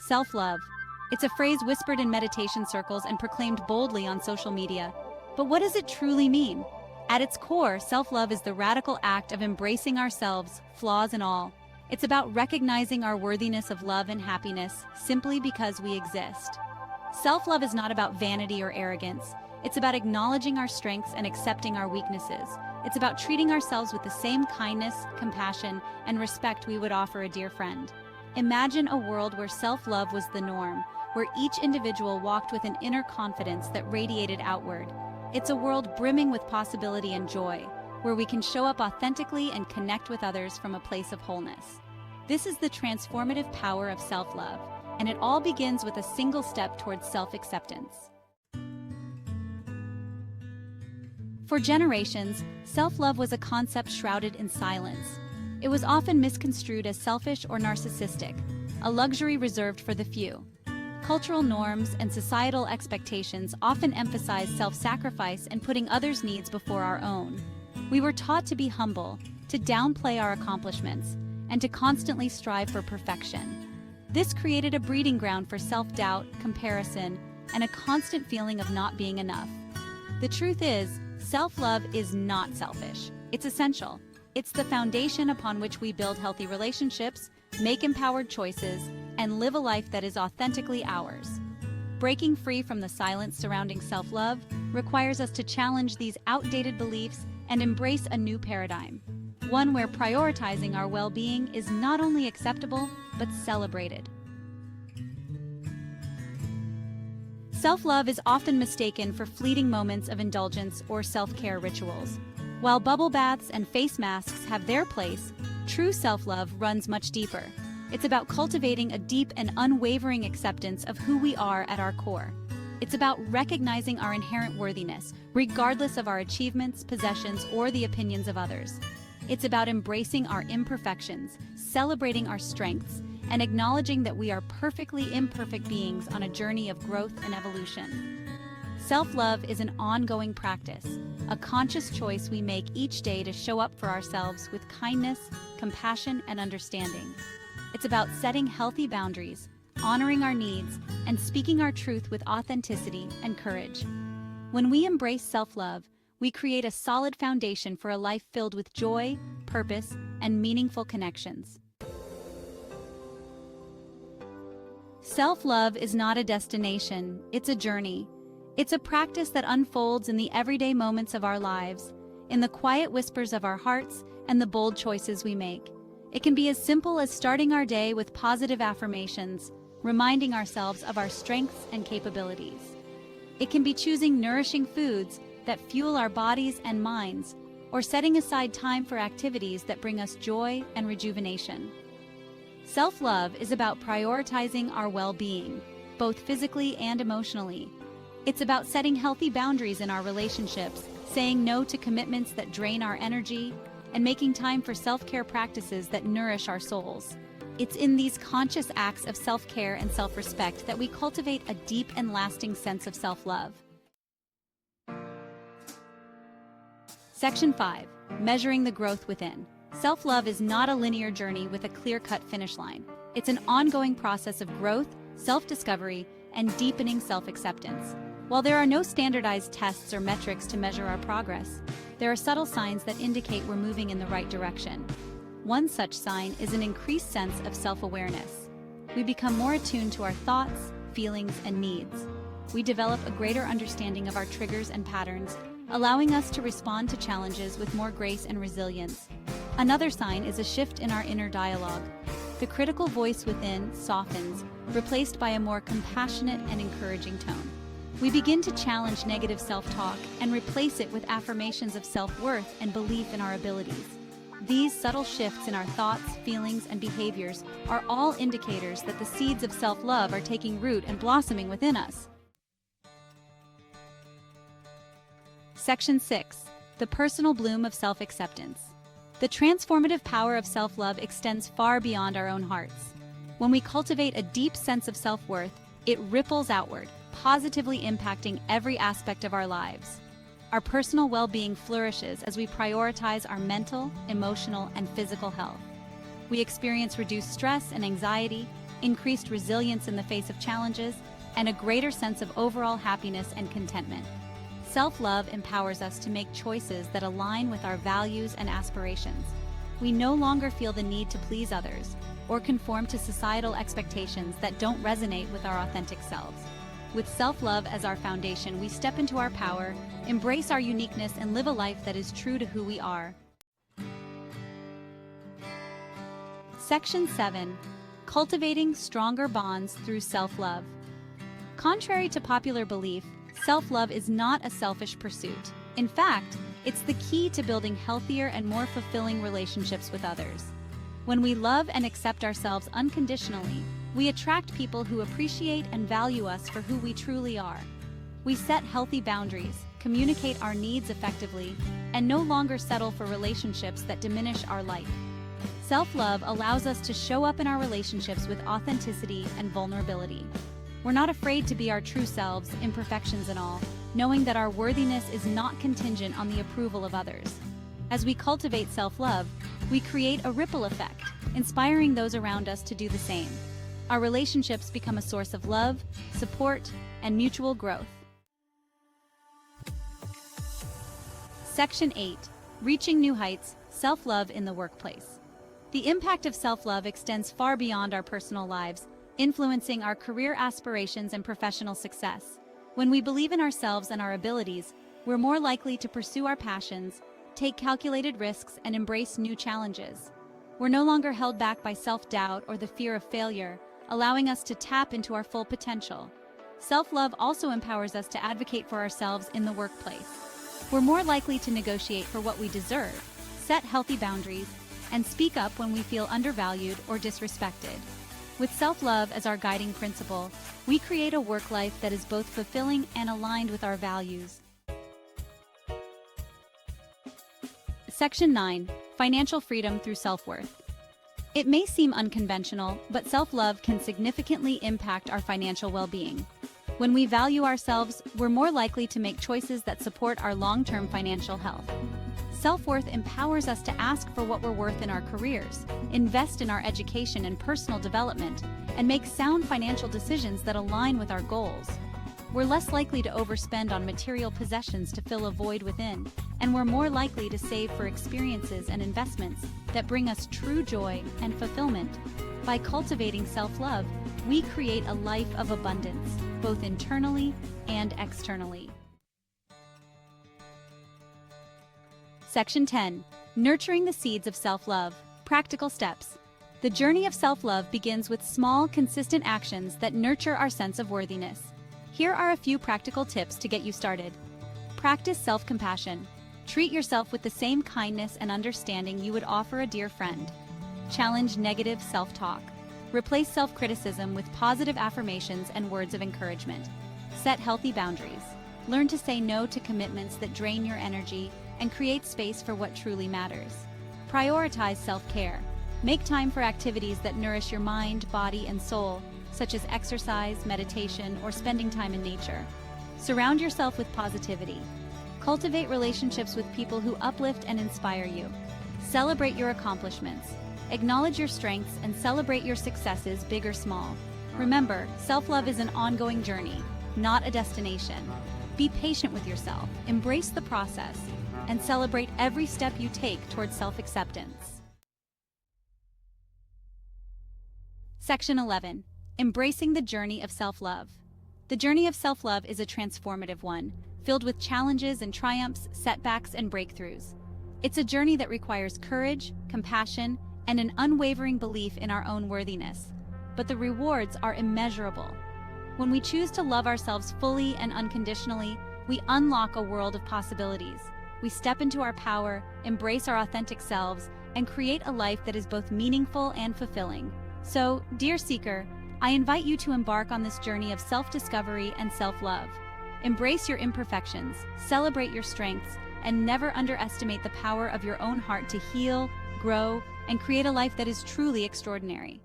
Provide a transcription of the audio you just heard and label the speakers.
Speaker 1: Self-love. It's a phrase whispered in meditation circles and proclaimed boldly on social media. But what does it truly mean? At its core, self-love is the radical act of embracing ourselves, flaws and all. It's about recognizing our worthiness of love and happiness simply because we exist. Self-love is not about vanity or arrogance. It's about acknowledging our strengths and accepting our weaknesses. It's about treating ourselves with the same kindness, compassion, and respect we would offer a dear friend. Imagine a world where self-love was the norm, where each individual walked with an inner confidence that radiated outward. It's a world brimming with possibility and joy, where we can show up authentically and connect with others from a place of wholeness. This is the transformative power of self-love, and it all begins with a single step towards self-acceptance. For generations, self-love was a concept shrouded in silence. It was often misconstrued as selfish or narcissistic, a luxury reserved for the few. Cultural norms and societal expectations often emphasize self-sacrifice and putting others' needs before our own. We were taught to be humble, to downplay our accomplishments, and to constantly strive for perfection. This created a breeding ground for self-doubt, comparison, and a constant feeling of not being enough. The truth is, self-love is not selfish. It's essential. It's the foundation upon which we build healthy relationships, make empowered choices, and live a life that is authentically ours. Breaking free from the silence surrounding self-love requires us to challenge these outdated beliefs and embrace a new paradigm, one where prioritizing our well-being is not only acceptable, but celebrated. Self-love is often mistaken for fleeting moments of indulgence or self-care rituals. While bubble baths and face masks have their place, true self-love runs much deeper. It's about cultivating a deep and unwavering acceptance of who we are at our core. It's about recognizing our inherent worthiness, regardless of our achievements, possessions, or the opinions of others. It's about embracing our imperfections, celebrating our strengths, and acknowledging that we are perfectly imperfect beings on a journey of growth and evolution. Self-love is an ongoing practice, a conscious choice we make each day to show up for ourselves with kindness, compassion, and understanding. It's about setting healthy boundaries, honoring our needs, and speaking our truth with authenticity and courage. When we embrace self-love, we create a solid foundation for a life filled with joy, purpose, and meaningful connections. Self-love is not a destination, it's a journey. It's a practice that unfolds in the everyday moments of our lives, in the quiet whispers of our hearts and the bold choices we make. It can be as simple as starting our day with positive affirmations, reminding ourselves of our strengths and capabilities. It can be choosing nourishing foods that fuel our bodies and minds, or setting aside time for activities that bring us joy and rejuvenation. Self-love is about prioritizing our well-being, both physically and emotionally. It's about setting healthy boundaries in our relationships, saying no to commitments that drain our energy, and making time for self-care practices that nourish our souls. It's in these conscious acts of self-care and self-respect that we cultivate a deep and lasting sense of self-love. Section 5. Measuring the growth within. Self-love is not a linear journey with a clear-cut finish line. It's an ongoing process of growth, self-discovery, and deepening self-acceptance. While there are no standardized tests or metrics to measure our progress, there are subtle signs that indicate we're moving in the right direction. One such sign is an increased sense of self-awareness. We become more attuned to our thoughts, feelings, and needs. We develop a greater understanding of our triggers and patterns, allowing us to respond to challenges with more grace and resilience. Another sign is a shift in our inner dialogue. The critical voice within softens, replaced by a more compassionate and encouraging tone. We begin to challenge negative self-talk and replace it with affirmations of self-worth and belief in our abilities. These subtle shifts in our thoughts, feelings, and behaviors are all indicators that the seeds of self-love are taking root and blossoming within us. Section 6. The personal bloom of self-acceptance. The transformative power of self-love extends far beyond our own hearts. When we cultivate a deep sense of self-worth, it ripples outward, positively impacting every aspect of our lives. Our personal well-being flourishes as we prioritize our mental, emotional, and physical health. We experience reduced stress and anxiety, increased resilience in the face of challenges, and a greater sense of overall happiness and contentment. Self-love empowers us to make choices that align with our values and aspirations. We no longer feel the need to please others or conform to societal expectations that don't resonate with our authentic selves. With self-love as our foundation, we step into our power, embrace our uniqueness, and live a life that is true to who we are. Section 7. Cultivating stronger bonds through self-love. Contrary to popular belief, self-love is not a selfish pursuit. In fact, it's the key to building healthier and more fulfilling relationships with others. When we love and accept ourselves unconditionally, we attract people who appreciate and value us for who we truly are. We set healthy boundaries, communicate our needs effectively, and no longer settle for relationships that diminish our light. Self-love allows us to show up in our relationships with authenticity and vulnerability. We're not afraid to be our true selves, imperfections and all, knowing that our worthiness is not contingent on the approval of others. As we cultivate self-love, we create a ripple effect, inspiring those around us to do the same. Our relationships become a source of love, support, and mutual growth. Section 8. Reaching New Heights, Self-Love in the Workplace. The impact of self-love extends far beyond our personal lives, influencing our career aspirations and professional success. When we believe in ourselves and our abilities, we're more likely to pursue our passions, take calculated risks, and embrace new challenges. We're no longer held back by self-doubt or the fear of failure, allowing us to tap into our full potential. Self-love also empowers us to advocate for ourselves in the workplace. We're more likely to negotiate for what we deserve, set healthy boundaries, and speak up when we feel undervalued or disrespected. With self-love as our guiding principle, we create a work life that is both fulfilling and aligned with our values. Section 9. Financial freedom through self-worth. It may seem unconventional, but self-love can significantly impact our financial well-being. When we value ourselves, we're more likely to make choices that support our long-term financial health. Self-worth empowers us to ask for what we're worth in our careers, invest in our education and personal development, and make sound financial decisions that align with our goals. We're less likely to overspend on material possessions to fill a void within, and we're more likely to save for experiences and investments that bring us true joy and fulfillment. By cultivating self-love, we create a life of abundance, both internally and externally. Section 10. Nurturing the seeds of self-love. Practical steps. The journey of self-love begins with small, consistent actions that nurture our sense of worthiness. Here are a few practical tips to get you started. Practice self-compassion. Treat yourself with the same kindness and understanding you would offer a dear friend. Challenge negative self-talk. Replace self-criticism with positive affirmations and words of encouragement. Set healthy boundaries. Learn to say no to commitments that drain your energy and create space for what truly matters. Prioritize self-care. Make time for activities that nourish your mind, body, and soul, such as exercise, meditation, or spending time in nature. Surround yourself with positivity. Cultivate relationships with people who uplift and inspire you. Celebrate your accomplishments. Acknowledge your strengths and celebrate your successes, big or small. Remember, self-love is an ongoing journey, not a destination. Be patient with yourself, embrace the process, and celebrate every step you take towards self-acceptance. Section 11. Embracing the journey of self-love. The journey of self-love is a transformative one, filled with challenges and triumphs, setbacks and breakthroughs. It's a journey that requires courage, compassion, and an unwavering belief in our own worthiness. But the rewards are immeasurable. When we choose to love ourselves fully and unconditionally, we unlock a world of possibilities. We step into our power, embrace our authentic selves, and create a life that is both meaningful and fulfilling. So, dear seeker, I invite you to embark on this journey of self-discovery and self-love. Embrace your imperfections, celebrate your strengths, and never underestimate the power of your own heart to heal, grow, and create a life that is truly extraordinary.